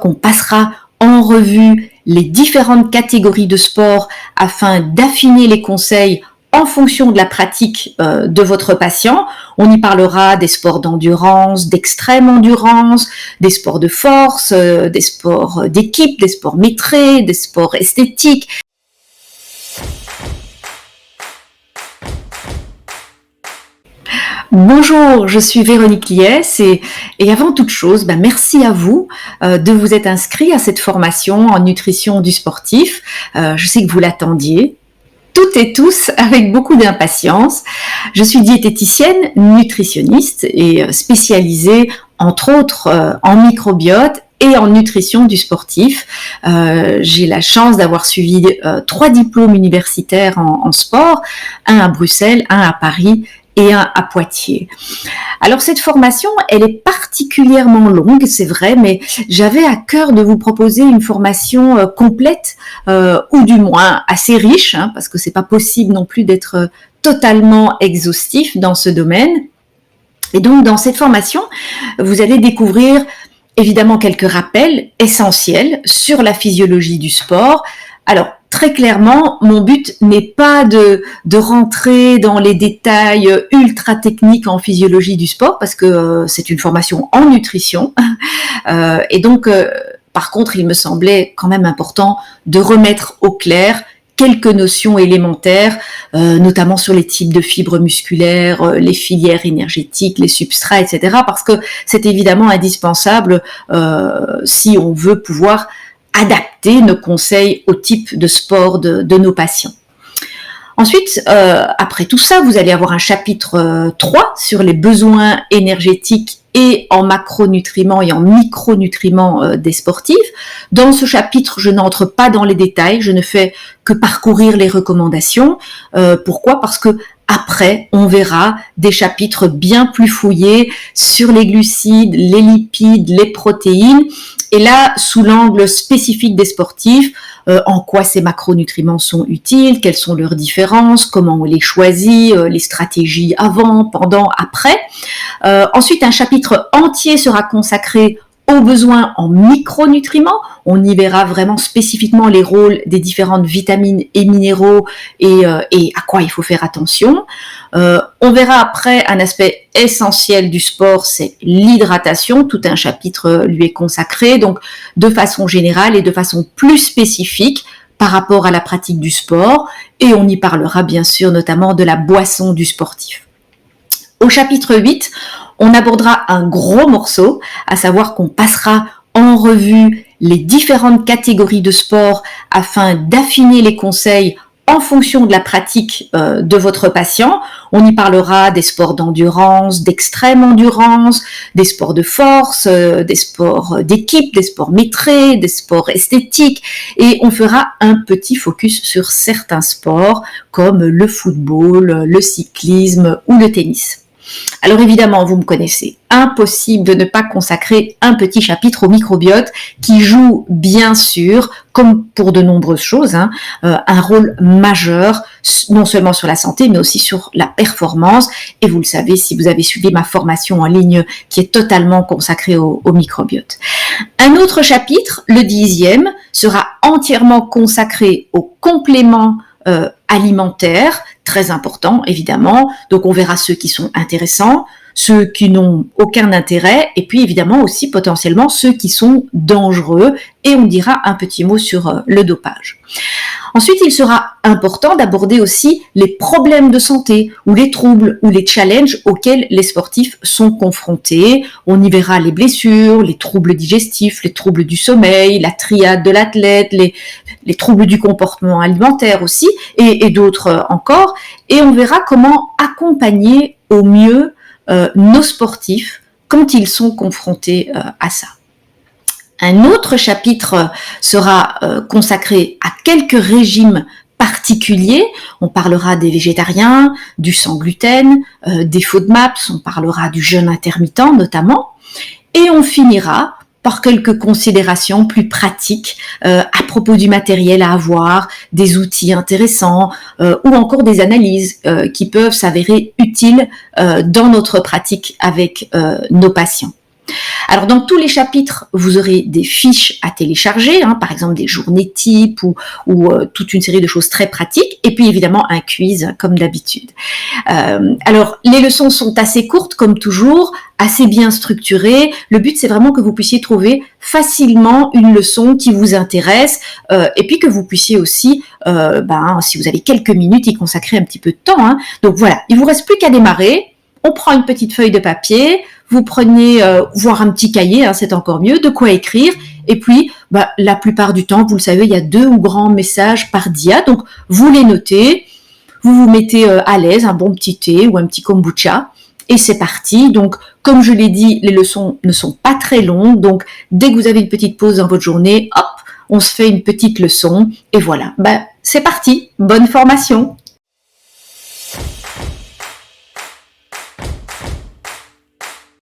qu'on passera en revue les différentes catégories de sport afin d'affiner les conseils en fonction de la pratique de votre patient. On y parlera des sports d'endurance, d'extrême endurance, des sports de force, des sports d'équipe, des sports maîtrisés, des sports esthétiques. Bonjour, je suis Véronique Liès et avant toute chose, merci à vous de vous être inscrit à cette formation en nutrition du sportif. Je sais que vous l'attendiez, toutes et tous, avec beaucoup d'impatience. Je suis diététicienne, nutritionniste et spécialisée, entre autres, en microbiote et en nutrition du sportif. J'ai la chance d'avoir suivi 3 diplômes universitaires en sport, un à Bruxelles, un à Paris et un à Poitiers. Alors cette formation, elle est particulièrement longue, c'est vrai, mais j'avais à cœur de vous proposer une formation complète, ou du moins assez riche, parce que c'est pas possible non plus d'être totalement exhaustif dans ce domaine. Et donc dans cette formation, vous allez découvrir évidemment quelques rappels essentiels sur la physiologie du sport. Alors, très clairement, mon but n'est pas de rentrer dans les détails ultra techniques en physiologie du sport, parce que c'est une formation en nutrition. Et donc, par contre, il me semblait quand même important de remettre au clair quelques notions élémentaires, notamment sur les types de fibres musculaires, les filières énergétiques, les substrats, etc. Parce que c'est évidemment indispensable si on veut pouvoir adapter nos conseils au type de sport de nos patients. Ensuite, après tout ça, vous allez avoir un chapitre 3 sur les besoins énergétiques et en macronutriments et en micronutriments des sportifs. Dans ce chapitre, je n'entre pas dans les détails, je ne fais que parcourir les recommandations. Pourquoi ? Parce que après, on verra des chapitres bien plus fouillés sur les glucides, les lipides, les protéines. Et là, sous l'angle spécifique des sportifs, en quoi ces macronutriments sont utiles, quelles sont leurs différences, comment on les choisit, les stratégies avant, pendant, après. Ensuite, un chapitre entier sera consacré aux besoins en micronutriments. On y verra vraiment spécifiquement les rôles des différentes vitamines et minéraux et à quoi il faut faire attention. On verra après un aspect essentiel du sport, c'est l'hydratation. Tout un chapitre lui est consacré, donc de façon générale et de façon plus spécifique par rapport à la pratique du sport. Et on y parlera bien sûr notamment de la boisson du sportif. Au chapitre 8, on abordera un gros morceau, à savoir qu'on passera en revue les différentes catégories de sport afin d'affiner les conseils en fonction de la pratique de votre patient. On y parlera des sports d'endurance, d'extrême endurance, des sports de force, des sports d'équipe, des sports maîtrisés, des sports esthétiques. Et on fera un petit focus sur certains sports comme le football, le cyclisme ou le tennis. Alors évidemment, vous me connaissez, impossible de ne pas consacrer un petit chapitre au microbiote qui joue bien sûr, comme pour de nombreuses choses, un rôle majeur, non seulement sur la santé, mais aussi sur la performance. Et vous le savez si vous avez suivi ma formation en ligne qui est totalement consacrée au microbiote. Un autre chapitre, le 10e, sera entièrement consacré aux compléments alimentaires, très important évidemment. Donc on verra ceux qui sont intéressants, ceux qui n'ont aucun intérêt, et puis évidemment aussi potentiellement ceux qui sont dangereux, et on dira un petit mot sur le dopage. Ensuite, il sera important d'aborder aussi les problèmes de santé, ou les troubles, ou les challenges auxquels les sportifs sont confrontés. On y verra les blessures, les troubles digestifs, les troubles du sommeil, la triade de l'athlète, les troubles du comportement alimentaire aussi, et d'autres encore. Et on verra comment accompagner au mieux nos sportifs quand ils sont confrontés à ça. Un autre chapitre sera consacré à quelques régimes particuliers. On parlera des végétariens, du sans gluten, des FODMAPs, on parlera du jeûne intermittent notamment. Et on finira par quelques considérations plus pratiques à propos du matériel à avoir, des outils intéressants ou encore des analyses qui peuvent s'avérer utiles dans notre pratique avec nos patients. Alors dans tous les chapitres, vous aurez des fiches à télécharger, hein, par exemple des journées types ou toute une série de choses très pratiques, et puis évidemment un quiz comme d'habitude. Alors les leçons sont assez courtes comme toujours, assez bien structurées. Le but c'est vraiment que vous puissiez trouver facilement une leçon qui vous intéresse et puis que vous puissiez aussi, si vous avez quelques minutes, y consacrer un petit peu de temps. Hein. Donc voilà, il vous reste plus qu'à démarrer. On prend une petite feuille de papier, vous prenez, voire un petit cahier, hein, c'est encore mieux, de quoi écrire. Et puis, la plupart du temps, vous le savez, il y a 2 ou grands messages par dia. Donc, vous les notez, vous vous mettez à l'aise, un bon petit thé ou un petit kombucha. Et c'est parti. Donc, comme je l'ai dit, les leçons ne sont pas très longues. Donc, dès que vous avez une petite pause dans votre journée, hop, on se fait une petite leçon. Et voilà, c'est parti. Bonne formation.